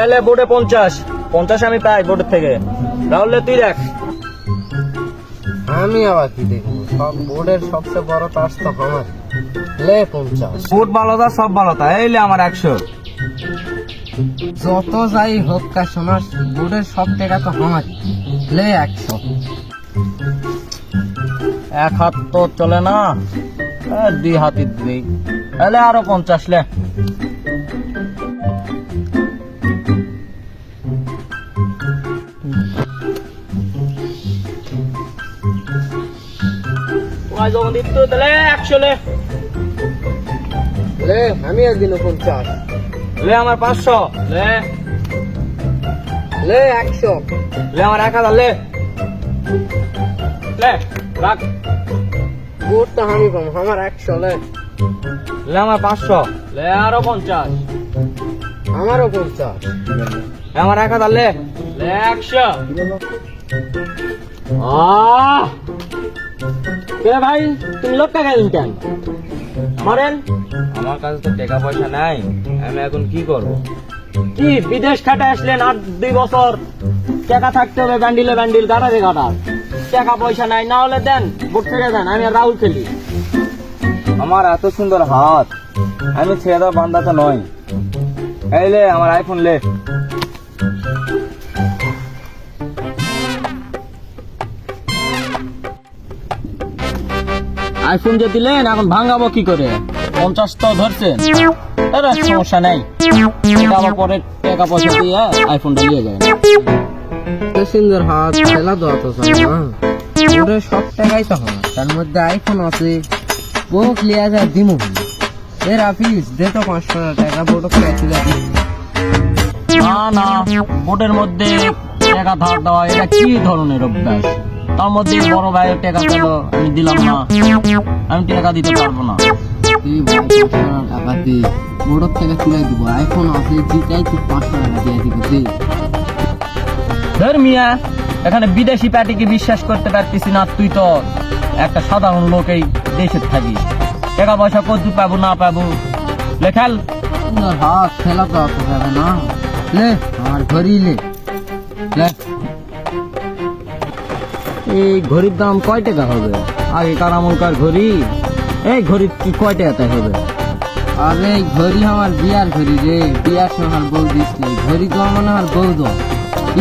এলে বোর্ডে 50 আমি পাই বোর্ডের থেকে। রাহুল তুই দেখ। আমি আবার কি দেখবো, সব বোর্ডের সবচেয়ে বড় তাস তো আমার। লে 50। বোর্ড ভালো তা সব ভালো তা, এইলে আমার 100। যত যাই হোক কা শোনা, বোর্ডের সব টাকা তো আমার। লে 100। এক হাত তো চলে না, 2 হাতই দিই। এলে আরো 50 লে। যখন দিত তাহলে 100 লে। লে আমি একদিন 50। লে আমার 500 লে। লে 100। লে আমার 1000 লে। লে রাখ। বোর্ড তো আমি পাবো, আমার 100। লে লে আমার 500 লে। আরো 50। আমারও 50। লে আমার 1000 লে। লে 100। কে ভাই তুমি লোক টাকা দিন কেন মারেন? আমার কাছে তো টাকা পয়সা নাই, আমি এখন কি করব? কি বিদেশ খাটে আসলেন 8-2 বছর, টাকা থাকতে হবে ব্যান্ডিলে ব্যান্ডিল গাড়ারে গাড়া। টাকা পয়সা নাই, না হলে দেন বোর্ড থেকে দেন, আমি আর রাহুল খেলি। আমার এত সুন্দর হাত, আমি ছেড়ে দেওয়া বান্দা তো নয়। এই লে আমার আইফোন লে। আইফোন যে দিলেন এখন ভাঙাবো কি করে? 50 তো ধরছেন, সমস্যা নাই, আবার পরে টাকা পয়সা দিয়ে আইফোনটা নিয়ে যায়। এত সুন্দর হাত, খেলা তো অত চাই না। বোর্ডের সব টাকাই তো আমার, তার মধ্যে আইফোন আছে। বউ ক্লিয়ার যায় দিমু। এর আফিস দে তো 500 টাকা, বোর্ড খেয়েছিল। না না, বোর্ডের মধ্যে টাকা ধার দেওয়া এটা কি ধরনের অভ্যাস? তার মধ্যে বড় ভাইয়ের টাকা পেল, আমি দিলাম না, আমি টাকা দিতে পারবো না। এই ভাই 500 টাকা দে, বোর্ড থেকে তুলে দিব। আইফোন আছে, জিতাই তুই 500 টাকা দিয়ে দিব। দে ধর মিয়া, এখানে বিদেশি পার্টিকে বিশ্বাস করতে পারতিস না। তুই তো একটা সাধারণ লোক, এই দেশে থাকিস, টাকা পয়সা কত পাবো না পাবো। লেখাল সুন্দর হাত, খেলা তো অত যাবে না। লে আমার ঘড়ি লে। লে এই ঘড়ির দাম কয় টাকা হবে? আগেকার আমলকার ঘড়ি, এই ঘড়ি কি কয় টাকা হবে? আরে এই ঘড়ি আমার বিয়ার ঘড়ি রে, বিয়ার সময় আমার বউ দিছিল। ঘড়ি তো মানে আমার বউ দো।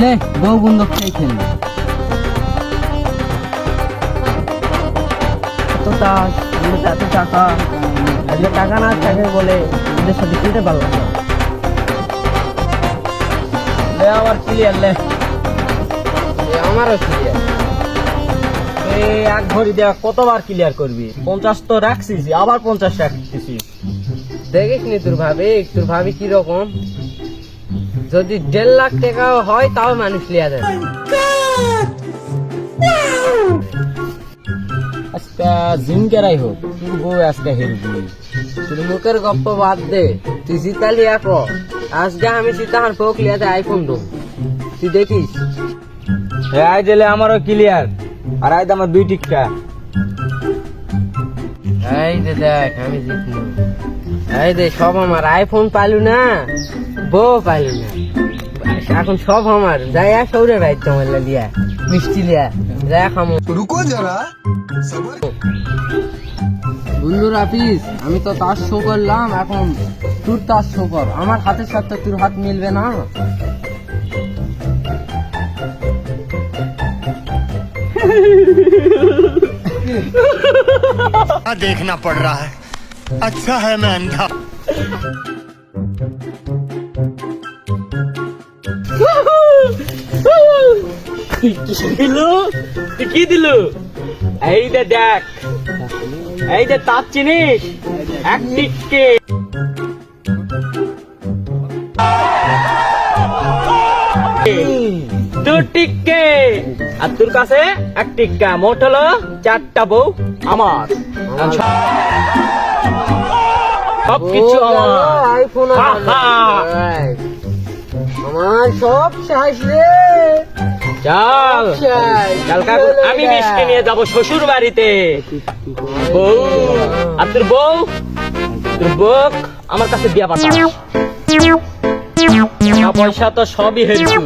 লে বউ বন্ধু খেয়ে খেলবে। এত টাকা, টাকা না থাকে বলে এদের সাথে কিনতে পারলাম না। লে আমার ক্লিয়ার লে। আমারও ক্লিয়ার। এই এক ঘড়ি দেওয়া কতবার ক্লিয়ার করবি? 50 তো রাখছিস, আবার 50 রাখছিস। দেখিস নি তোর ভাবি কিরকম? যদি 1.5 লাখ টাকা হয় তাও মানুষ লিয়া দেয়। আজকে জিমকেরাই হোক, তুই বউ আজকে হেরবি। তোর মুখের গপ্প বাদ দে, তুই জিতালি এক। আজকে আমি সীতাহার ফোক লিয়া দেয় আইফোন দো, তুই দেখিস। আই দিলে আমারও ক্লিয়ার, আর আই আমার 2 টিক্কা। এই দে দেখ আমি জিতলু। এই দে সব আমার, আইফোন পালু না, বউ পালু না, এখন সব আমার। যাই সৌরে ভাই তোমার লিয়া মিষ্টি লিয়া যাই খামো। रुको जरा सबर। বন্ধু রাফিস, আমি তো তাস শো করলাম, এখন তোর তাস শো কর। আমার হাতের সাথে তোর হাত মিলবে না। देखना पड़ रहा है, अच्छा है मैं अंधा। কি দিলু? এই যে দেখ, এই যে তার চিনিস, এক টিক্কে। দু টিক্কে, আর তোর কাছে 1 টিক্কা। মোট হলো 4টা বউ আমার, সবকিছু আমার। আইফোন হা, হা। আমার সব শেষ রে। চল কালকা আমি মিষ্টি নিয়ে যাব শ্বশুর বাড়িতে। বউ আর তোর বউ আমার কাছে দিয়া পাঠা। টাকা পয়সা তো সবই হেরেছু,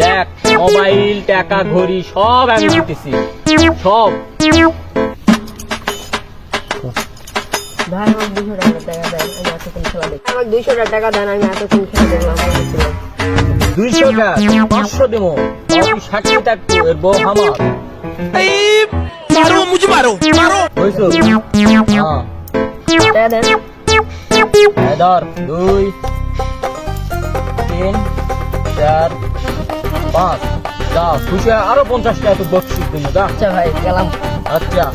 দেখ মোবাইল টাকা ঘড়ি সব আমি দিতেছি সব। ভাই আমার 200 টাকা দেন, আমি এতক্ষণ খেলা দেখলাম। আমার 200 টাকা দেন, আমি এতক্ষণ খেলা দেখলাম। 200 টাকা 500 দেবো, তুই 60 টাকা এর বউ আমার। मारो मुझे मारो मारो বুঝছো? হ্যাঁ টাকা দেন। এই ধর 2 3 4 5 যা খুশি হয়, আরো 50 টাকা তো বকশিস দিন যা। আচ্ছা ভাই গেলাম। আচ্ছা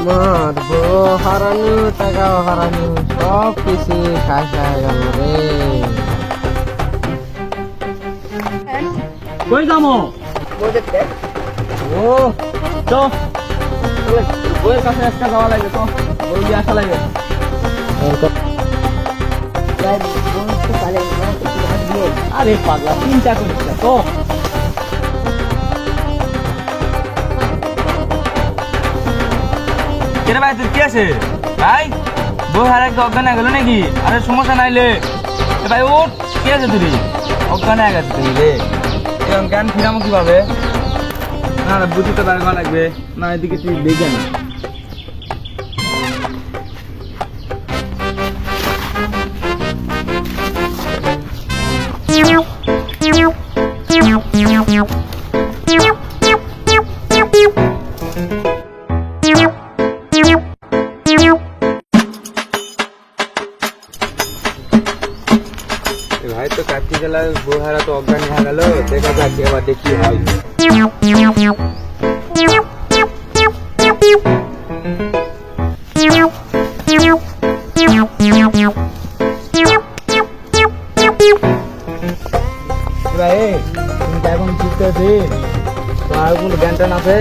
মার বউ হারানো, টাকা হারানো, সব কিছু শেষ হয়ে গেল রে। কই যাবো? বউ দেখতে ও তো বইয়ের কাছে একটা যাওয়া লাগে, তো বই দিয়ে আসা লাগে। ভাই বউ তো পালে না, তো কি হাত দিয়ে আরে পাগলা চিন্তা করিস না তো। কেরে ভাই তোর কি আছে ভাই? বউ হারা কি অজ্ঞান হয়ে গেল নাকি? আরে সমস্যা নাইলে এ ভাই ওঠ, কি আছে তুই? অজ্ঞান হয়ে গেছে তুই রে, এরকম জ্ঞান ফিরামো কিভাবে? না না বুঝতে পারবা লাগবে না, এদিকে তুই দেখে না। ভাই তো কাটতে গেলে বউহারা তো অজ্ঞান হয়ে গেল, দেখা যাক এবার দেখি হয়। ভাই তুমি তো এখন ঠিক আছে, তোমার কোনো জ্ঞান টান আছে?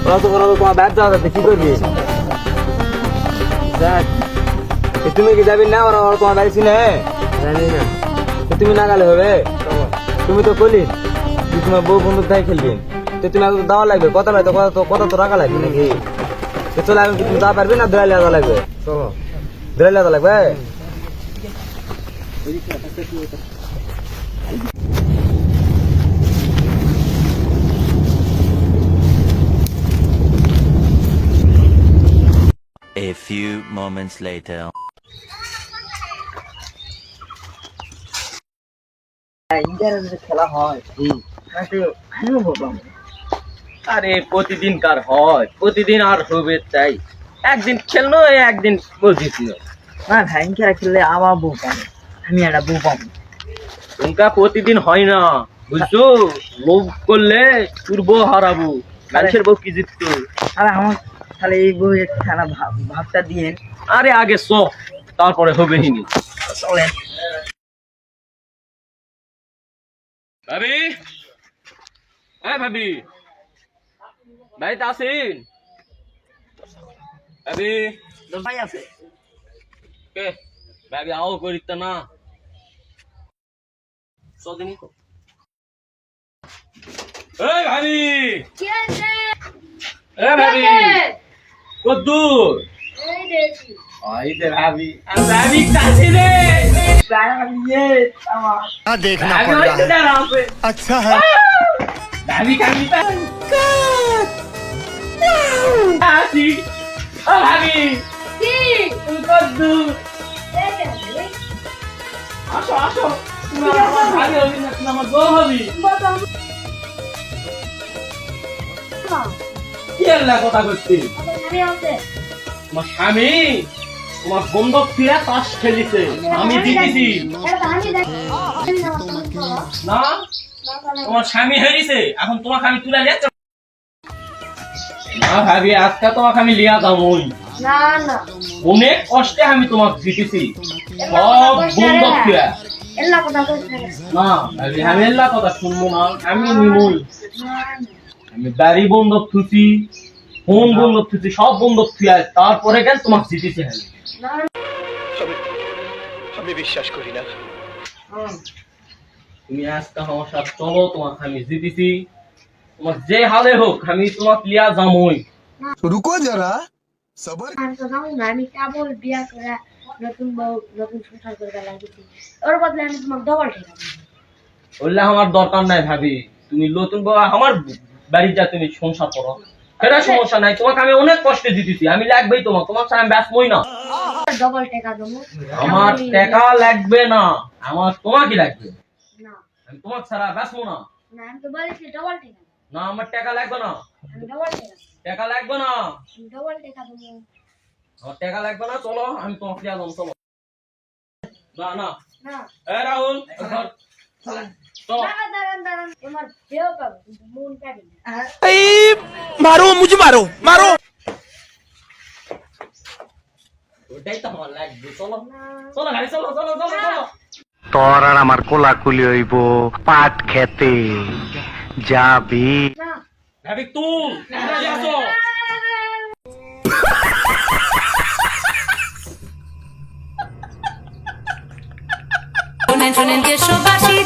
তোরা তো কোনো তোমার ব্যাগ যাওয়া যাচ্ছে, কি করবি? দেখ তুমি কি যাবি না? ওরা তোমার বাড়ি চিনে জানি না। তুমি না গেলে হবে? তুমি তো কলি তুই তোমার বউ বন্ধু তাই খেলবি, তো তুমি আগে দেওয়া লাগবে, কথা নয় তো কথা তো রাখা লাগবে নাকি? তো চলে আমি তুমি যা পারবি না, ধরে লেওয়া লাগবে, চলো ধরে লেওয়া লাগবে। A few moments later. খেলা হয় আমিও বললাম আরে প্রতিদিন কার হয়? প্রতিদিন আর হবে তাই? একদিন খেলনো, একদিন বলছিস না। না ভ্যাঙ্কেরা খেললে আমার বউ পাবে, আমি একটা বউ পাবো। তোমাকে প্রতিদিন হয় না, বুঝছো? লোভ করলে তোর বউ হারাবো, মানুষের বউ কি জিততো? আরে আমার তাহলে এই বউয়ের খেলা ভাবটা দিয়ে আরে আগে সো, তারপরে হবে হিনি। চলেন। ভাবি, হ্যাঁ ভাবি, বাড়িতে আসেন ভাবি? ভাই আছে কে ভাবি? আও করিত না সদিন তো। এই ভাবি, এ ভাবি কদ্দুর আই দে ভাবি, আর ভাবি কাছে রে क्या देखना ভাবি पड़ হইতে रहा है দাঁড়াবে। अच्छा है ভাবি কামিতা আসি। ও ভাবি তুমি কদ্দুর, আসো আসো, তুমি আমার ভাবি হবি না, তুমি আমার বউ হবি। কি এলা কথা করছি? তোমার স্বামী তোমার বন্ধক ফিরে তাস খেলিছে, আমি জিতেছি না? তোমার স্বামী হেরিছে, এখন তোমাকে আমি তুলে নিয়ে যাচ্ছি। না ভাবি, আজকে তোমাকে আমি লিয়া যাবই। অনেক কষ্টে আমি তোমাকে জিতেছি, সব বন্ধক ফিরে। না ভাবি, আমি এল্লা কথা শুনবো না, আমি নিমুই। আমি গাড়ি বন্ধক থুছি, ফোন বন্ধক থুছি, সব বন্ধক থুয়া, তারপরে কেন তোমাকে জিতেছি আমি। আমি বিশ্বাস করি না তুমি আজকে আমার সাথে চলো, তোমাকে আমি জিতেছি, তোমার যে হালে হোক আমি তোমাকে লিয়া যামই। रुको जरा सबर আমি তো জানো না, আমি কেবল বিয়া করে নতুন বউ নতুন সংসার করে লাগিয়েছি, ওর বদলে আমি তোমাকে ডবল টাকা দেবো। বললে আমার দরকার নাই ভাবি, তুমি নতুন বউ আমার বাড়ির যা তুমি সংসার করো, সেটা সমস্যা নাই। তোমাকে আমি অনেক কষ্টে জিতেছি, আমি লাগবেই তোমার, তোমার সাথে আমি ব্যস্তই না। ডবল টাকা দেবো। আমার টাকা লাগবে না, আমার তোমাকে লাগবে। না আমি তোমাকে ছাড়া ব্যস্ত না। না, আমি তো বলেছি ডবল টাকা, না আমার টাকা লাগবে না, আমি ডবল টাকা, টাকা লাগবে না, আমি ডবল টাকা দেবো। আমার টাকা লাগবে না। চলো আমি তোমাকে লিয়া যাবো, চলো। না না, না এ রাহুল ধর, চলো। দাঁড়ান দাঁড়ান দাঁড়ান, তোমার দেহ পাবো কিন্তু মন পাবি না। मारो मुझे मारो मारो ওটাই তো আমার লাগবে, চলো চলো গাড়ি, চলো চলো চলো চলো। তোর আর আমার কোলাকুলি হইব পাট খেতে যাবি। না ভাবি তুল, কোথায় আছো? শোনেন শোনেন দেশবাসী